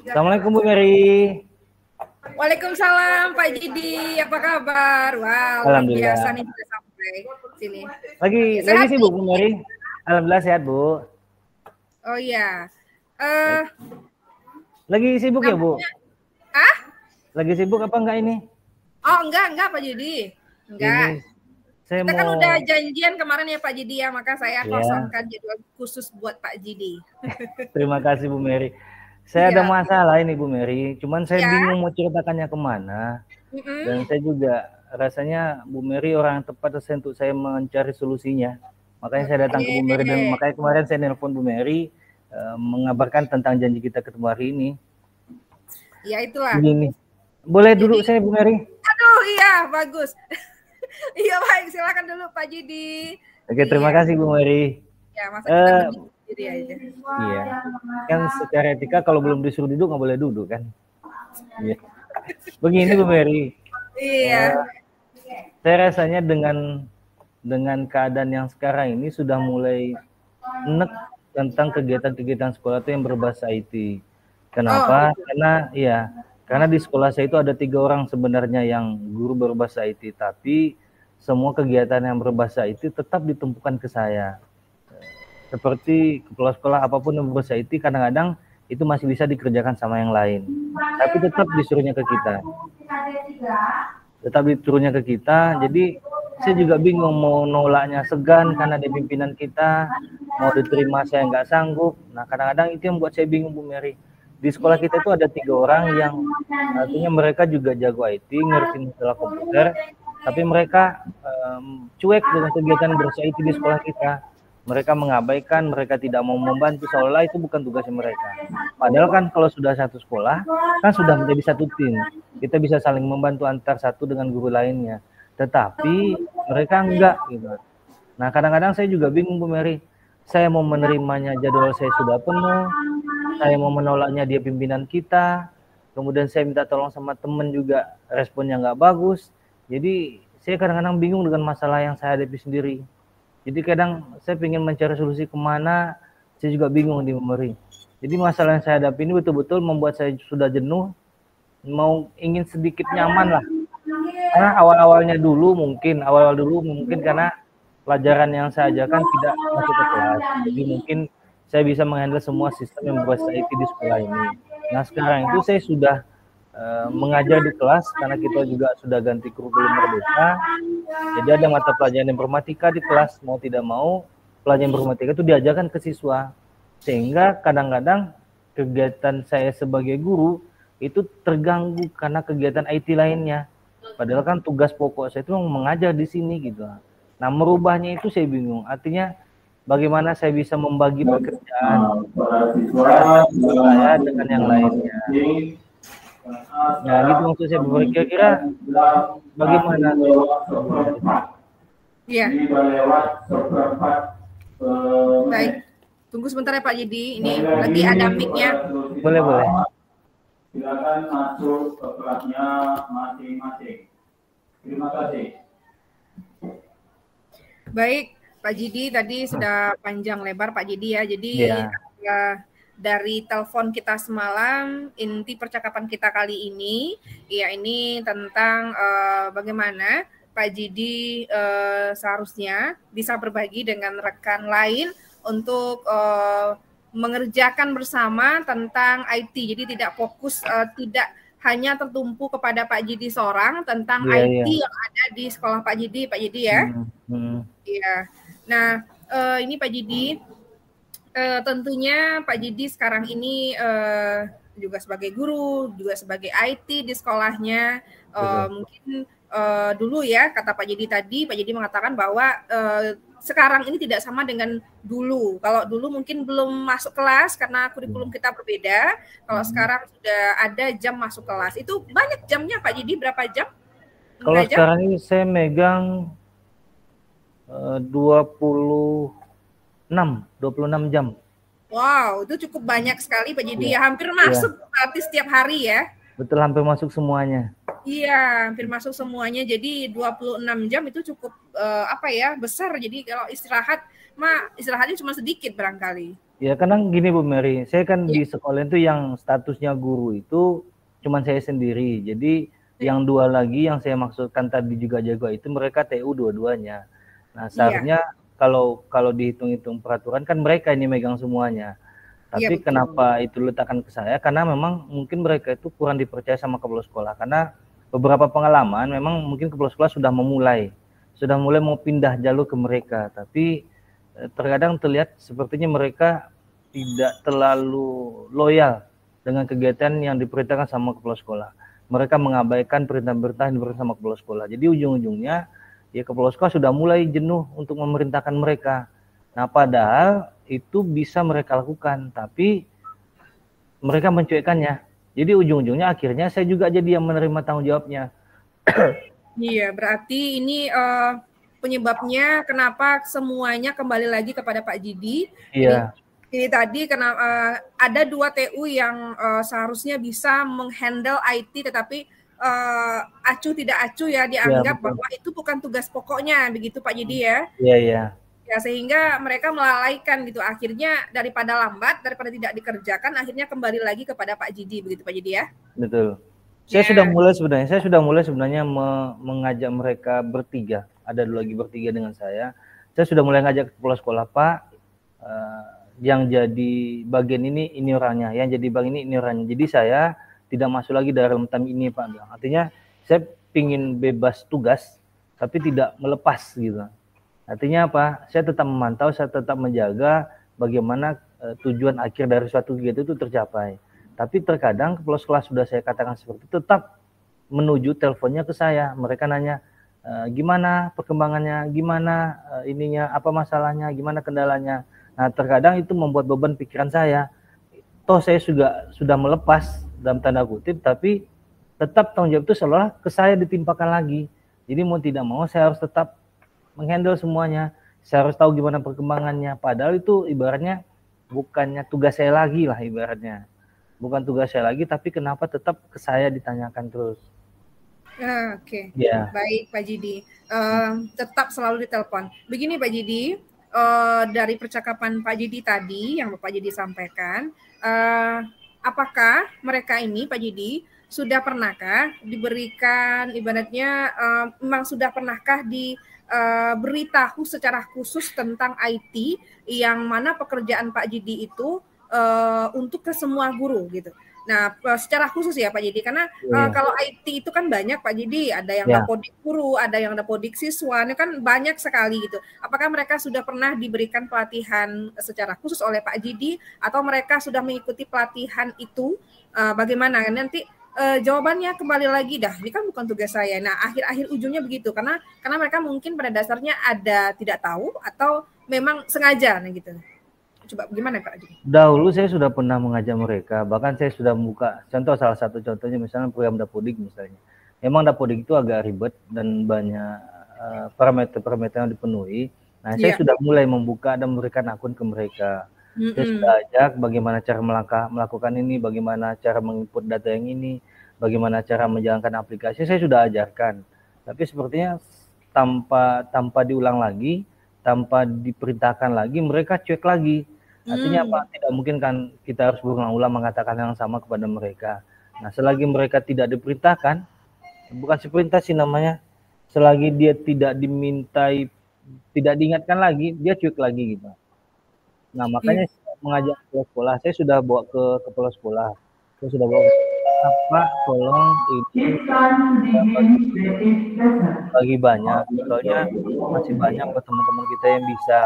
Assalamualaikum Bu Mary. Waalaikumsalam Pak Jidi, apa kabar? Wow, luar biasa nih sudah sampai sini. Lagi sibuk Bu Mary? Alhamdulillah sehat Bu. Oh iya. Lagi sibuk ya Bu? Lagi sibuk apa enggak ini? Oh enggak Pak Jidi. Enggak. Kita kan udah janjian kemarin ya Pak Jidi ya, maka saya kosongkan jadwal khusus buat Pak Jidi. Terima kasih Bu Mary. Saya ada masalah ini Bu Mary, cuman saya bingung mau ceritakannya kemana. Dan saya juga rasanya Bu Mary orang yang tepat untuk saya mencari solusinya. Makanya saya datang ke Bu Mary dan makanya kemarin saya nelpon Bu Mary mengabarkan tentang janji kita ketemu hari ini. Ya itulah. Begini. Boleh duduk saya Bu Mary? Aduh iya bagus. Iya baik, silakan dulu Pak Jidi. Oke, terima kasih Bu Mary. Ya, masa kita berdiri aja. Iya. Kan secara etika kalau belum disuruh duduk nggak boleh duduk kan. Iya. Begini Bu Mary. Iya. Saya rasanya dengan keadaan yang sekarang ini sudah mulai enek tentang kegiatan-kegiatan sekolah itu yang berbahasa IT. Kenapa? Karena di sekolah saya itu ada 3 orang sebenarnya yang guru berbahasa IT, tapi semua kegiatan yang berbahasa IT tetap ditumpukan ke saya. Seperti kepala sekolah apapun yang berbahasa IT kadang-kadang itu masih bisa dikerjakan sama yang lain. Tapi tetap disuruhnya ke kita. Jadi saya juga bingung mau nolaknya segan karena di pimpinan kita, mau diterima saya nggak sanggup. Nah kadang-kadang itu yang membuat saya bingung Bu Mary. Di sekolah kita itu ada 3 orang yang artinya mereka juga jago IT, ngerti masalah komputer, tapi mereka cuek dengan kegiatan berbahasa IT di sekolah kita. Mereka mengabaikan, mereka tidak mau membantu, seolah itu bukan tugasnya mereka. Padahal kan kalau sudah satu sekolah, kan sudah menjadi satu tim. Kita bisa saling membantu antar satu dengan guru lainnya. Tetapi mereka enggak gitu. Nah kadang-kadang saya juga bingung Bu Mary. Saya mau menerimanya jadwal saya sudah penuh, saya mau menolaknya dia pimpinan kita, kemudian saya minta tolong sama temen juga responnya nggak bagus. Jadi saya kadang-kadang bingung dengan masalah yang saya hadapi sendiri. Jadi kadang saya ingin mencari solusi kemana, saya juga bingung di memori. Jadi masalah yang saya hadapi ini betul-betul membuat saya sudah jenuh, mau ingin sedikit nyaman lah. Karena awal-awal dulu mungkin karena pelajaran yang saya ajarkan tidak masuk ke kelas. Jadi mungkin saya bisa menghandle semua sistem yang berbahasa IT di sekolah ini. Nah sekarang itu saya sudah mengajar di kelas karena kita juga sudah ganti kurikulum merdeka. Jadi ada mata pelajaran informatika di kelas, mau tidak mau pelajaran informatika itu diajarkan ke siswa. Sehingga kadang-kadang kegiatan saya sebagai guru itu terganggu karena kegiatan IT lainnya. Padahal kan tugas pokok saya itu mengajar di sini gitu. Nah merubahnya itu saya bingung. Artinya bagaimana saya bisa membagi pekerjaan saya dengan yang lainnya. Nah gitu maksud saya kira-kira bagaimana? Iya. Baik, tunggu sebentar ya Pak Jidi. Ini lagi ada mic-nya. Boleh. Silakan masuk ke kelasnya masing-masing. Terima kasih. Baik, Pak Jidi tadi sudah panjang lebar Pak Jidi ya. Jadi dari telepon kita semalam, inti percakapan kita kali ini, ya ini tentang bagaimana Pak Jidi seharusnya bisa berbagi dengan rekan lain untuk mengerjakan bersama tentang IT. Jadi tidak fokus, tidak hanya tertumpu kepada Pak Jidi seorang tentang IT yang ada di sekolah Pak Jidi ya. Iya. Nah, ini Pak Jidi, tentunya Pak Jidi sekarang ini juga sebagai guru, juga sebagai IT di sekolahnya. Mungkin dulu ya, kata Pak Jidi tadi, Pak Jidi mengatakan bahwa sekarang ini tidak sama dengan dulu. Kalau dulu mungkin belum masuk kelas karena kurikulum kita berbeda. Kalau sekarang sudah ada jam masuk kelas. Itu banyak jamnya Pak Jidi, berapa jam? Kalau sekarang ini saya megang 26 jam. Wow, itu cukup banyak sekali Pak Jidi. Ya, hampir masuk berarti setiap hari ya. Betul, hampir masuk semuanya. Iya, hampir masuk semuanya. Jadi 26 jam itu cukup besar. Jadi kalau istirahatnya cuma sedikit barangkali. Ya karena gini Bu Mary, saya kan Ya. di sekolah itu yang statusnya guru itu cuman saya sendiri. Jadi yang 2 lagi yang saya maksudkan tadi juga jago itu mereka TU dua-duanya. Nah, seharusnya kalau dihitung-hitung peraturan kan mereka ini megang semuanya. Iya, Tapi betul. kenapa itu letakkan ke saya? Karena memang mungkin mereka itu kurang dipercaya sama kepala sekolah. Karena beberapa pengalaman memang mungkin kepala sekolah sudah mulai mau pindah jalur ke mereka. Tapi terkadang terlihat sepertinya mereka tidak terlalu loyal dengan kegiatan yang diperintahkan sama kepala sekolah. Mereka mengabaikan perintah-perintah yang diberikan sama kepala sekolah. Jadi ujung-ujungnya ya kepala sekolah sudah mulai jenuh untuk memerintahkan mereka. Nah, padahal itu bisa mereka lakukan, tapi mereka mencuekannya. Jadi ujung-ujungnya akhirnya saya juga jadi yang menerima tanggung jawabnya. Iya, berarti ini penyebabnya kenapa semuanya kembali lagi kepada Pak Jidi. Iya. Ini tadi karena ada 2 TU yang seharusnya bisa menghandle IT, tetapi acuh tidak acuh ya dianggap Ya, bahwa itu bukan tugas pokoknya, begitu Pak Jidi ya. Iya, iya. Ya, sehingga mereka melalaikan gitu. Akhirnya daripada lambat, daripada tidak dikerjakan, akhirnya kembali lagi kepada Pak Jidi, begitu Pak Jidi ya. Betul. Saya sudah mulai sebenarnya mengajak mereka bertiga. Ada 2 lagi bertiga dengan saya. Saya sudah mulai ngajak kepala sekolah, Pak, yang jadi bagian ini orangnya, yang jadi bagian ini orangnya. Jadi saya tidak masuk lagi dalam tim ini, Pak. Artinya saya pingin bebas tugas, tapi tidak melepas gitu. Artinya apa? Saya tetap memantau, saya tetap menjaga bagaimana tujuan akhir dari suatu kegiatan itu tercapai. Tapi terkadang kepala sekolah sudah saya katakan seperti itu, tetap menuju teleponnya ke saya. Mereka nanya, gimana perkembangannya, gimana ininya, apa masalahnya, gimana kendalanya. Nah, terkadang itu membuat beban pikiran saya. Toh saya sudah melepas dalam tanda kutip, tapi tetap tanggung jawab itu seolah ke saya ditimpakan lagi. Jadi mau tidak mau saya harus tetap menghandle semuanya. Saya harus tahu gimana perkembangannya. Padahal itu ibaratnya bukannya tugas saya lagi lah ibaratnya. Bukan tugas saya lagi, tapi kenapa tetap ke saya ditanyakan terus. Oke. Ya. Baik Pak Jidi. Tetap selalu ditelepon. Begini Pak Jidi, dari percakapan Pak Jidi tadi yang Bapak Jidi sampaikan, apakah mereka ini Pak Jidi sudah pernahkah diberikan ibaratnya memang sudah pernahkah diberitahu secara khusus tentang IT yang mana pekerjaan Pak Jidi itu untuk ke semua guru gitu. Nah, secara khusus ya Pak Jidi, karena kalau IT itu kan banyak Pak Jidi, ada yang dapodik guru, ada yang dapodik siswa, ini kan banyak sekali gitu. Apakah mereka sudah pernah diberikan pelatihan secara khusus oleh Pak Jidi, atau mereka sudah mengikuti pelatihan itu? Bagaimana? Nanti jawabannya kembali lagi dah, ini kan bukan tugas saya. Nah, akhir-akhir ujungnya begitu, karena mereka mungkin pada dasarnya ada tidak tahu atau memang sengaja, nah gitu. Coba gimana Pak Jidi? Dahulu saya sudah pernah mengajak mereka, bahkan saya sudah membuka contoh, salah satu contohnya misalnya program Dapodik misalnya. Memang Dapodik itu agak ribet dan banyak parameter-parameter yang dipenuhi. Nah, saya sudah mulai membuka dan memberikan akun ke mereka. Saya sudah ajak bagaimana cara melakukan ini, bagaimana cara menginput data yang ini, bagaimana cara menjalankan aplikasi, saya sudah ajarkan. Tapi sepertinya tanpa diulang lagi, tanpa diperintahkan lagi, mereka cuek lagi. Artinya apa? Tidak mungkin kan kita harus berulang-ulang mengatakan yang sama kepada mereka. Nah, selagi mereka tidak diperintahkan, bukan seperintah sih namanya, selagi dia tidak dimintai, tidak diingatkan lagi, dia cuek lagi gitu. Nah, makanya mengajak kepala sekolah, saya sudah bawa ke kepala sekolah. Saya sudah bawa apa, tolong ini bagi banyak, soalnya masih banyak buat teman-teman kita yang bisa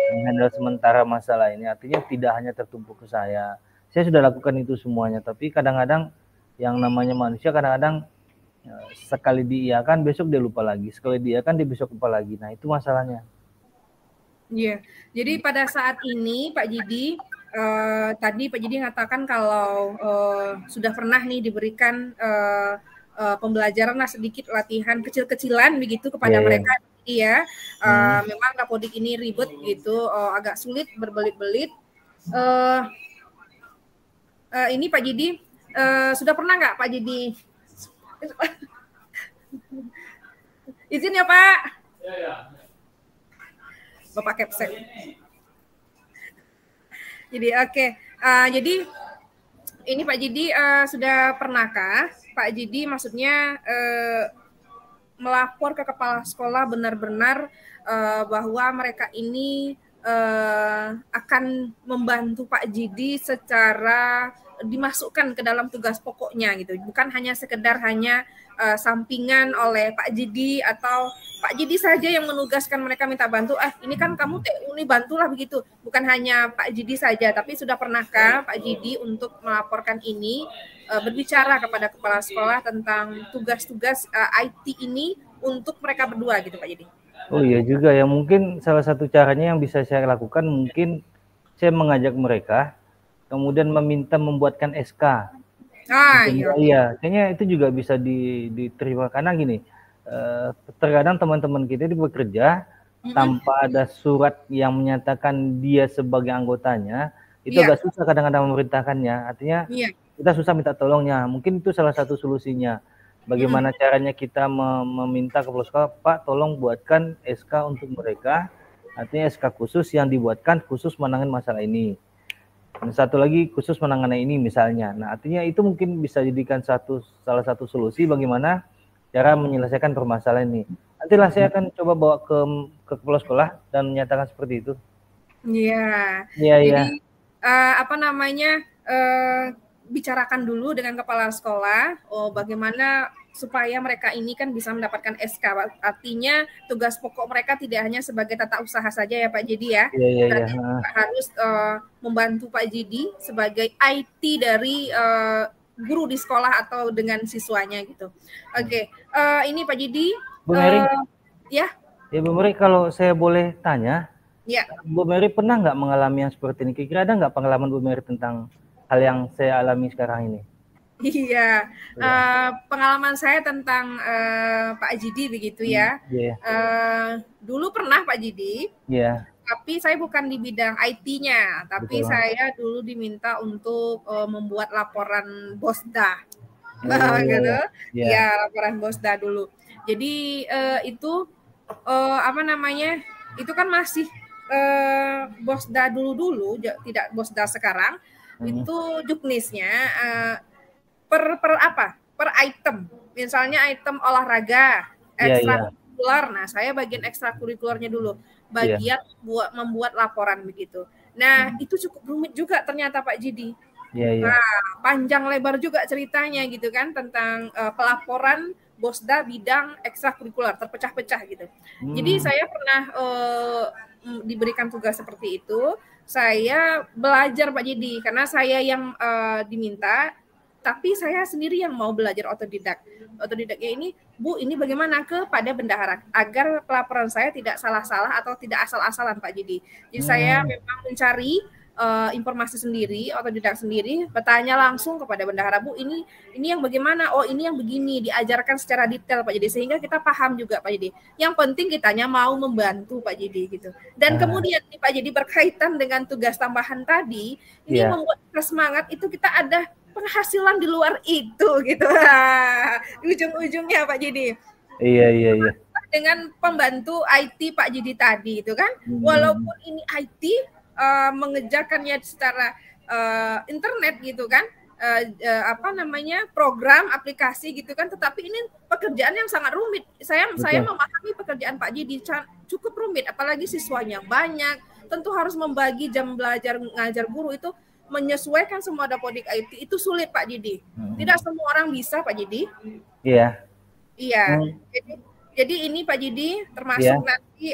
menghandle sementara masalah ini. Artinya tidak hanya tertumpuk ke saya. Saya sudah lakukan itu semuanya, tapi kadang-kadang yang namanya manusia kadang-kadang sekali diiyakan besok dia lupa lagi, sekali diiyakan dia besok lupa lagi. Nah, itu masalahnya. Iya, jadi pada saat ini Pak Jidi, tadi Pak Jidi mengatakan kalau sudah pernah nih diberikan pembelajaran sedikit latihan kecil-kecilan begitu kepada mereka. Iya, memang Dapodik ini ribet gitu, agak sulit berbelit-belit. Ini Pak Jidi sudah pernah nggak Pak Jidi? Izin ya Pak. Bapak Kepsek. Jadi oke. Jadi ini Pak Jidi sudah pernahkah Pak Jidi maksudnya melapor ke kepala sekolah benar-benar bahwa mereka ini akan membantu Pak Jidi secara dimasukkan ke dalam tugas pokoknya gitu, bukan hanya sekedar hanya sampingan oleh Pak Jidi atau Pak Jidi saja yang menugaskan mereka minta bantu, ini kan kamu TU nih bantulah begitu, bukan hanya Pak Jidi saja, tapi sudah pernahkah Pak Jidi untuk melaporkan ini, berbicara kepada kepala sekolah tentang tugas-tugas IT ini untuk mereka berdua gitu Pak Jidi? Oh iya juga ya, mungkin salah satu caranya yang bisa saya lakukan, mungkin saya mengajak mereka kemudian meminta membuatkan SK. Iya, kayaknya itu juga bisa diterima karena gini, terkadang teman-teman kita itu bekerja tanpa ada surat yang menyatakan dia sebagai anggotanya, itu agak susah kadang-kadang memerintahkannya. Artinya kita susah minta tolongnya. Mungkin itu salah satu solusinya. Bagaimana caranya kita meminta ke sekolah, Pak, tolong buatkan SK untuk mereka. Artinya SK khusus yang dibuatkan khusus menangani masalah ini. Dan satu lagi khusus menangani ini misalnya. Nah, artinya itu mungkin bisa jadikan salah satu solusi bagaimana cara menyelesaikan permasalahan ini. Nantilah saya akan coba bawa ke kepala sekolah dan menyatakan seperti itu. Iya. Jadi bicarakan dulu dengan kepala sekolah, bagaimana supaya mereka ini kan bisa mendapatkan SK. Artinya tugas pokok mereka tidak hanya sebagai tata usaha saja ya Pak Jidi ya. Berarti harus membantu Pak Jidi sebagai IT dari guru di sekolah atau dengan siswanya gitu. Oke. Ini Pak Jidi. Bu Mary. Ya. Ya Bu Mary, kalau saya boleh tanya. Ya. Bu Mary pernah nggak mengalami yang seperti ini? Kira-kira ada nggak pengalaman Bu Mary tentang hal yang saya alami sekarang ini? Iya, pengalaman saya tentang Pak Jidi begitu ya. Dulu pernah Pak Jidi, tapi saya bukan di bidang IT-nya, tapi saya dulu diminta untuk membuat laporan BOSDA, gitu. Ya, laporan BOSDA dulu. Jadi itu itu kan masih BOSDA dulu, tidak BOSDA sekarang. Itu juknisnya per item, misalnya item olahraga ekstrakurikuler. Nah, saya bagian ekstrakurikulernya dulu, bagian membuat laporan begitu. Nah, itu cukup rumit juga ternyata Pak Jidi. Nah, panjang lebar juga ceritanya gitu kan tentang pelaporan BOSDA bidang ekstrakurikuler terpecah-pecah gitu. Jadi saya pernah diberikan tugas seperti itu. Saya belajar Pak Jidi karena saya yang diminta, tapi saya sendiri yang mau belajar otodidak. Otodidaknya ini, Bu, ini bagaimana kepada bendahara agar pelaporan saya tidak salah-salah atau tidak asal-asalan Pak Jidi. Jadi saya memang mencari informasi sendiri, otodidak sendiri, bertanya langsung kepada bendahara, Bu, ini yang bagaimana? Oh, ini yang begini, diajarkan secara detail Pak Jidi, sehingga kita paham juga Pak Jidi. Yang penting kitanya mau membantu Pak Jidi gitu. Dan kemudian Pak Jidi berkaitan dengan tugas tambahan tadi, ini membuat kita semangat, itu kita ada penghasilan di luar itu gitu. Ujung-ujungnya Pak Jidi. Iya. Dengan pembantu IT Pak Jidi tadi itu kan, walaupun ini IT mengejarkannya secara internet gitu kan, program aplikasi gitu kan, tetapi ini pekerjaan yang sangat rumit. Saya memahami pekerjaan Pak Jidi cukup rumit, apalagi siswanya banyak, tentu harus membagi jam belajar ngajar guru itu, menyesuaikan semua dapodik IT itu sulit Pak Jidi. Tidak semua orang bisa Pak Jidi. Iya. Jadi ini Pak Jidi termasuk nanti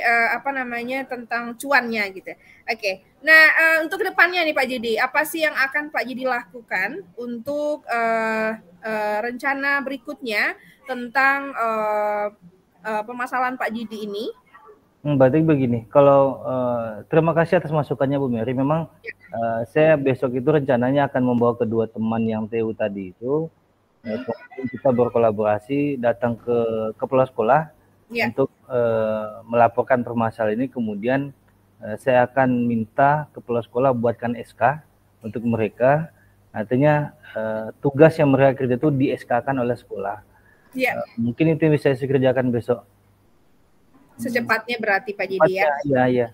tentang cuannya gitu. Oke. Nah, untuk kedepannya nih Pak Jidi, apa sih yang akan Pak Jidi lakukan untuk rencana berikutnya tentang permasalahan Pak Jidi ini? Berarti begini, kalau terima kasih atas masukannya Bu Mary. Memang saya besok itu rencananya akan membawa kedua teman yang TU tadi itu, kita berkolaborasi datang ke kepala sekolah untuk melaporkan permasalahan ini. Kemudian saya akan minta kepala sekolah buatkan SK untuk mereka. Artinya tugas yang mereka kerja itu di SK-kan oleh sekolah. Mungkin itu bisa saya kerjakan besok. Secepatnya berarti Pak Jidi ya.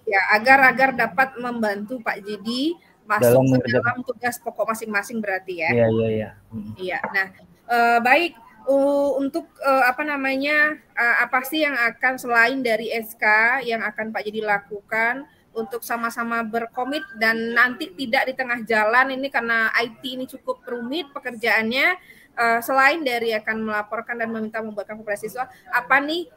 Ya, agar dapat membantu Pak Jidi masuk ke dalam tugas pokok masing-masing berarti ya. Iya. Iya. Nah, baik untuk apa sih yang akan selain dari SK yang akan Pak Jadi lakukan untuk sama-sama berkomit dan nanti tidak di tengah jalan ini karena IT ini cukup rumit pekerjaannya, selain dari akan melaporkan dan meminta membuatkan kepada siswa, apa nih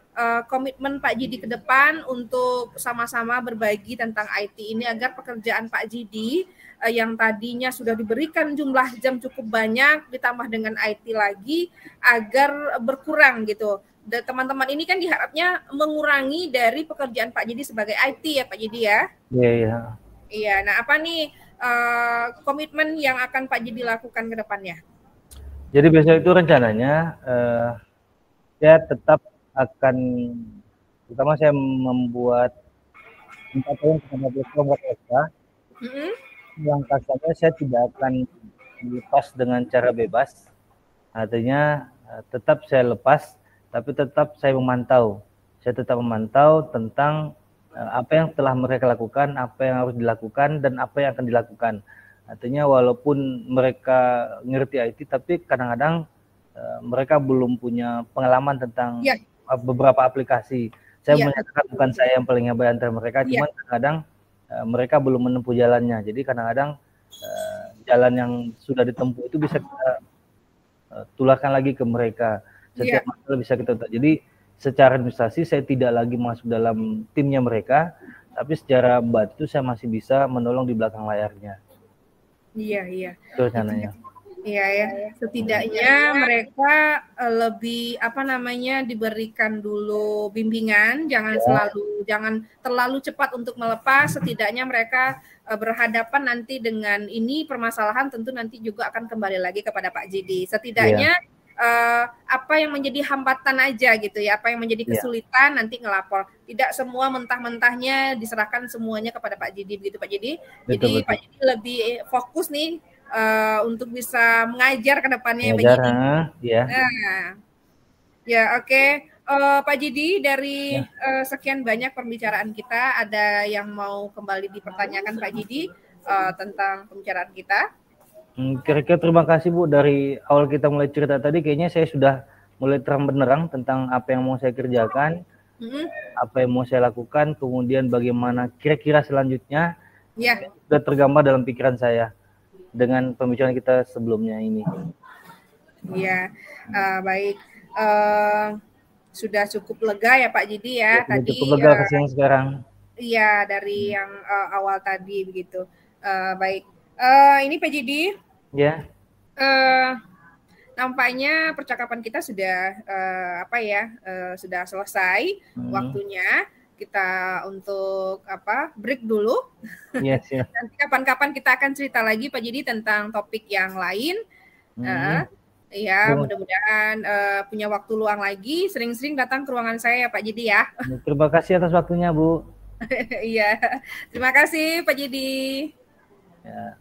komitmen Pak Jidi ke depan untuk sama-sama berbagi tentang IT ini agar pekerjaan Pak Jidi yang tadinya sudah diberikan jumlah jam cukup banyak ditambah dengan IT lagi agar berkurang gitu. Dan teman-teman ini kan diharapnya mengurangi dari pekerjaan Pak Jidi sebagai IT ya Pak Jidi ya. Iya. Iya, nah apa nih komitmen yang akan Pak Jidi lakukan ke depannya? Jadi besok itu rencananya saya tetap akan, pertama saya membuat 4 tahun kepada SK. Yang kasarnya saya tidak akan lepas dengan cara bebas. Artinya tetap saya lepas, tapi tetap saya memantau. Saya tetap memantau tentang apa yang telah mereka lakukan, apa yang harus dilakukan, dan apa yang akan dilakukan. Artinya walaupun mereka ngerti IT, tapi kadang-kadang mereka belum punya pengalaman tentang beberapa aplikasi. Saya menyatakan bukan saya yang paling hebat antara mereka, cuman kadang-kadang mereka belum menempuh jalannya. Jadi kadang-kadang jalan yang sudah ditempuh itu bisa kita tularkan lagi ke mereka. Setiap masalah bisa kita. Jadi secara administrasi saya tidak lagi masuk dalam timnya mereka, tapi secara batu saya masih bisa menolong di belakang layarnya. Iya. Itu rencananya. Iya ya, setidaknya mereka lebih diberikan dulu bimbingan, jangan terlalu cepat untuk melepas. Setidaknya mereka berhadapan nanti dengan ini permasalahan, tentu nanti juga akan kembali lagi kepada Pak Jidi. Setidaknya apa yang menjadi hambatan aja gitu ya, apa yang menjadi kesulitan nanti ngelapor. Tidak semua mentah-mentahnya diserahkan semuanya kepada Pak Jidi begitu Pak Jidi. Jadi Pak Jidi lebih fokus nih untuk bisa mengajar ke depannya Pak Jidi. Oke. Pak Jidi, dari sekian banyak pembicaraan kita, ada yang mau kembali dipertanyakan Pak Jidi tentang pembicaraan kita? Kira-kira terima kasih Bu, dari awal kita mulai cerita tadi kayaknya saya sudah mulai terang benderang tentang apa yang mau saya kerjakan, apa yang mau saya lakukan, kemudian bagaimana kira-kira selanjutnya, sudah tergambar dalam pikiran saya dengan pembicaraan kita sebelumnya ini. Iya, baik. Sudah cukup lega ya Pak Jidi ya. Tadi cukup lega yang sekarang. Iya, dari yang awal tadi begitu. Baik. Ini Pak Jidi. Ya. Nampaknya percakapan kita sudah sudah selesai. Waktunya kita untuk break dulu. Yes. Nanti kapan-kapan kita akan cerita lagi Pak Jidi tentang topik yang lain. Mudah-mudahan punya waktu luang lagi, sering-sering datang ke ruangan saya Pak Jidi ya. Terima kasih atas waktunya Bu. Iya, terima kasih Pak Jidi. Ya.